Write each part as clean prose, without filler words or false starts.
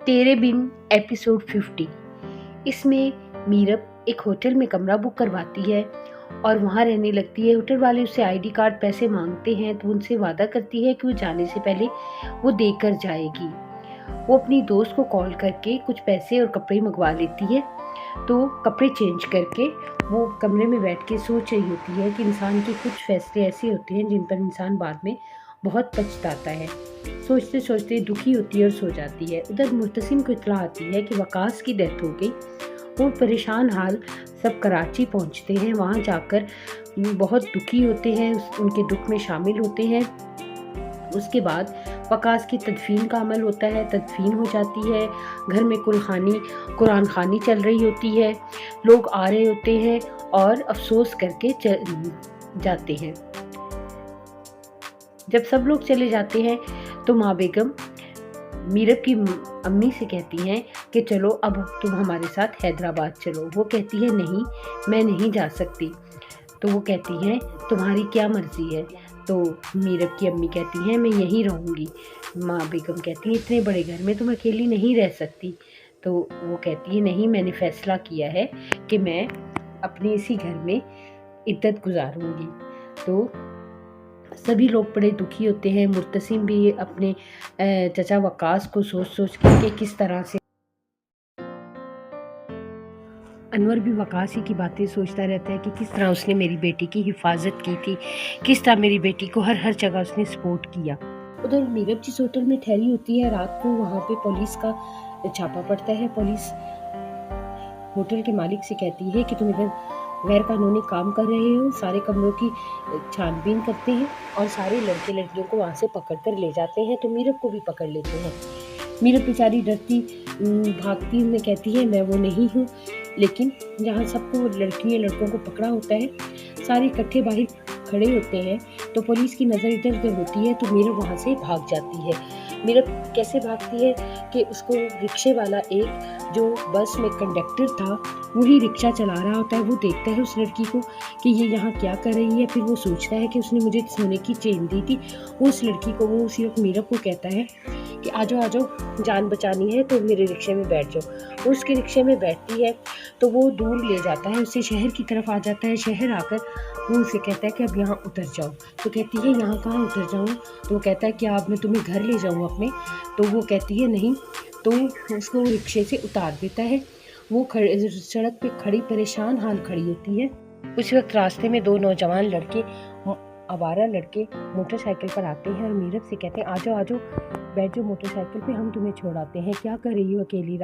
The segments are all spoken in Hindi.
तेरे बिन एपिसोड 50। इसमें मीरब एक होटल में कमरा बुक करवाती है और वहाँ रहने लगती है। होटल वाले उससे आईडी कार्ड पैसे मांगते हैं तो उनसे वादा करती है कि वो जाने से पहले वो देकर जाएगी। वो अपनी दोस्त को कॉल करके कुछ पैसे और कपड़े मंगवा लेती है। तो कपड़े चेंज करके वो कमरे में बैठ के सोच रही होती है कि इंसान के कुछ फैसले ऐसे होते हैं जिन पर इंसान बाद में बहुत पछताता है। सोचते सोचते दुखी होती है और सो जाती है। उधर मुर्तसिम को इत्तला आती है कि वकास की डेथ हो गई। वो परेशान हाल सब कराची पहुंचते हैं। वहां जाकर बहुत दुखी होते हैं, उनके दुख में शामिल होते हैं। उसके बाद वकास की तदफीन का अमल होता है। तदफीन हो जाती है। घर में कुरान खानी चल रही होती है। लोग आ रहे होते हैं और अफसोस करके जाते हैं। जब सब लोग चले जाते हैं तो माँ बेगम मीरब की अम्मी से कहती हैं कि चलो अब तुम हमारे साथ हैदराबाद चलो। वो कहती है नहीं, मैं नहीं जा सकती। तो वो कहती हैं तुम्हारी क्या मर्जी है। तो मीरब की अम्मी कहती हैं मैं यहीं रहूँगी। माँ बेगम कहती है इतने बड़े घर में तुम अकेली नहीं रह सकती। तो वो कहती है नहीं, मैंने फैसला किया है कि मैं अपने इसी घर में इद्दत गुजारूँगी। तो सभी लोग बड़े दुखी होते हैं। मुर्तसिम भी अपने चचा वकास को सोच सोच के किस तरह से, अनवर भी वकास ही की बातें सोचता रहता है कि किस तरह उसने मेरी बेटी की हिफाजत की थी, किस तरह मेरी बेटी को हर हर जगह उसने सपोर्ट किया। उधर मीरब जिस होटल में ठहरी होती है, रात को वहाँ पे पुलिस का छापा पड़ता है। पुलिस होटल के मालिक से कहती है कि तुम इधर गैर कानूनी काम कर रहे हो। सारे कमरों की छानबीन करते हैं और सारे लड़के लड़कियों को वहाँ से पकड़ कर ले जाते हैं। तो मीरब को भी पकड़ लेते हैं। मीरब बेचारी डरती भागती हुई कहती है मैं वो नहीं हूँ। लेकिन जहाँ सबको लड़कियों लड़कों को पकड़ा होता है, सारे इकट्ठे बाहर खड़े होते हैं, तो पुलिस की नज़र इधर उधर होती है। तो मीरब वहाँ से भाग जाती है। मीरब कैसे भागती है कि उसको रिक्शे वाला एक जो बस में कंडक्टर था वही रिक्शा चला रहा होता है। वो देखता है उस लड़की को कि ये यहाँ क्या कर रही है। फिर वो सोचता है कि उसने मुझे सोने की चेन दी थी। वो उस लड़की को, वो उसी वक्त मीरब को कहता है कि आ जाओ जान बचानी है तो मेरे रिक्शे में बैठ जाओ। वो उसके रिक्शे में बैठती है तो वो दूर ले जाता है, उसे शहर की तरफ आ जाता है। शहर आकर वो उसे कहता है कि अब यहाँ उतर जाओ। तो कहती है यहाँ कहाँ उतर जाऊँ। तो वो कहता है कि अब मैं तुम्हें घर ले जाऊँ अपने। तो वो कहती है नहीं। तो उसको रिक्शे से उतार देता है। वो सड़क पे खड़ी परेशान हाल खड़ी होती है। उस वक्त रास्ते में दो नौजवान लड़के, आवारा लड़के मोटरसाइकिल पर आते हैं और मीरब से कहते हैं आ जाओ बैठ जाओ मोटरसाइकिल पे, हम तुम्हें छोड़ाते हैं। क्या कर रही हो अकेली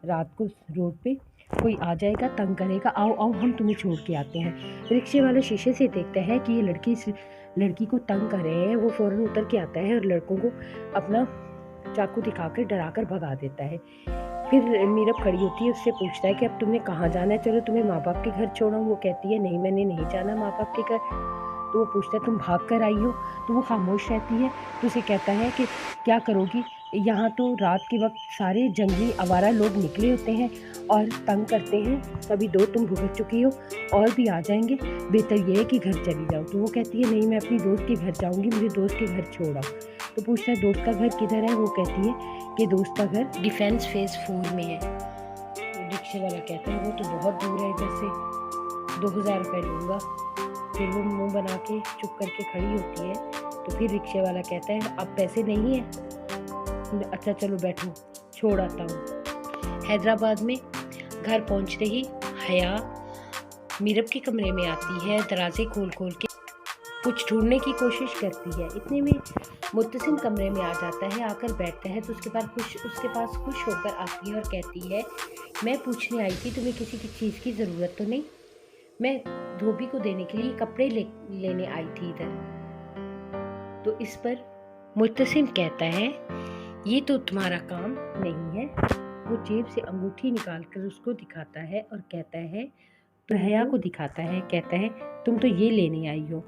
रात को रोड पे, कोई आ जाएगा तंग करेगा, आओ आओ हम तुम्हें छोड़ के आते हैं। रिक्शे वाले शीशे से देखता है कि ये लड़की इस लड़की को तंग कर रहे हैं। वो फ़ौरन उतर के आता है और लड़कों को अपना चाकू दिखाकर डराकर भगा देता है। फिर मीरब खड़ी होती है, उससे पूछता है कि अब तुमने कहाँ जाना है, चलो तुम्हें माँ बाप के घर छोड़ाऊँ। वो कहती है नहीं, मैंने नहीं जाना माँ बाप के घर। तो वो पूछता है तुम भाग कर आई हो। तो वो खामोश रहती है। तो उसे कहता है कि क्या करोगी, यहाँ तो रात के वक्त सारे जंगली आवारा लोग निकले होते हैं और तंग करते हैं। कभी दो तुम भुगत चुकी हो और भी आ जाएंगे, बेहतर ये है कि घर चली जाओ। तो वो कहती है नहीं, मैं अपनी दोस्त के घर जाऊँगी, मुझे दोस्त के घर छोड़ा। तो पूछता है दोस्त का घर किधर है। वो कहती है कि दोस्त का घर डिफेंस फेज 4 में है। रिक्शे वाला कहता है वो तो बहुत दूर है इधर से, 2000 रुपये लूँगा। फिर वो मुंह बना के चुप करके खड़ी होती है। तो फिर रिक्शे वाला कहता है अब पैसे नहीं है। अच्छा चलो बैठो, छोड़ आता हूँ। हैदराबाद में घर पहुँचते ही हया मीरब के कमरे में आती है। दरवाजे खोल खोल के कुछ ढूंढने की कोशिश करती है। इतने में मुत्तसिम कमरे में आ जाता है। आकर बैठता है तो उसके पास खुश होकर आती है और कहती है मैं पूछने आई थी तुम्हें किसी की चीज़ की ज़रूरत तो नहीं। मैं धोबी को देने के लिए कपड़े लेने आई थी इधर। तो इस पर मुत्तसिम कहता है ये तो तुम्हारा काम नहीं है। वो जेब से अंगूठी निकालकर उसको दिखाता है और कहता है, तो हया को दिखाता है, कहता है तुम तो ये लेने आई हो।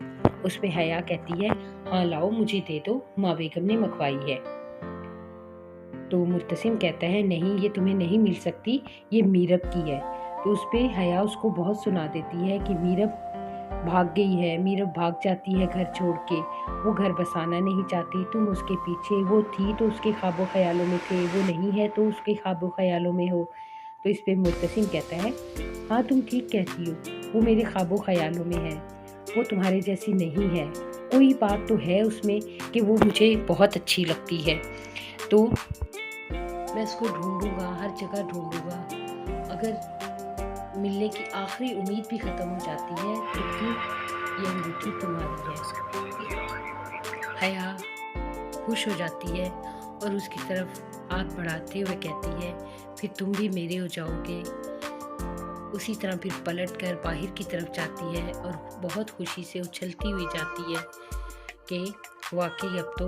उस पे हया कहती है हाँ लाओ मुझे दे दो, माँ बेगम ने मंगवाई है। तो मुत्तसिम कहता है नहीं, ये तुम्हें नहीं मिल सकती, ये मीरब की है। तो उस पे हया उसको बहुत सुना देती है कि मीरब भाग गई है, मीरब भाग जाती है घर छोड़ के, वो घर बसाना नहीं चाहती, तुम उसके पीछे, वो थी तो उसके ख्वाबो ख्यालों में थे, वो नहीं है तो उसके ख्वाबो ख्यालों में हो। तो इस पे मुर्तसिम कहता है, हाँ तुम ठीक कहती हो, वो मेरे ख्वाबो ख्यालों में है, वो तुम्हारे जैसी नहीं है, कोई बात तो है उसमें कि वो मुझे बहुत अच्छी लगती है, तो मैं उसको ढूंढूंगा, हर जगह ढूंढूंगा, अगर मिलने की आखिरी उम्मीद भी ख़त्म हो जाती है तो फिर ये अंगूठी तुम्हारी है। हया खुश हो जाती है और उसकी तरफ हाथ बढ़ाते हुए कहती है, फिर तुम भी मेरे हो जाओगे। उसी तरह फिर पलट कर बाहर की तरफ जाती है और बहुत खुशी से उछलती हुई जाती है कि वाकई अब तो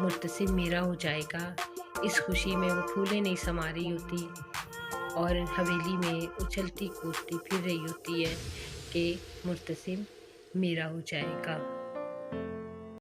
मुर्तसिम मेरा हो जाएगा। इस खुशी में वो फूलें नहीं समा रही होती और हवेली में उछलती कूदती फिर रही होती है कि मुर्तसिम मेरा हो जाएगा।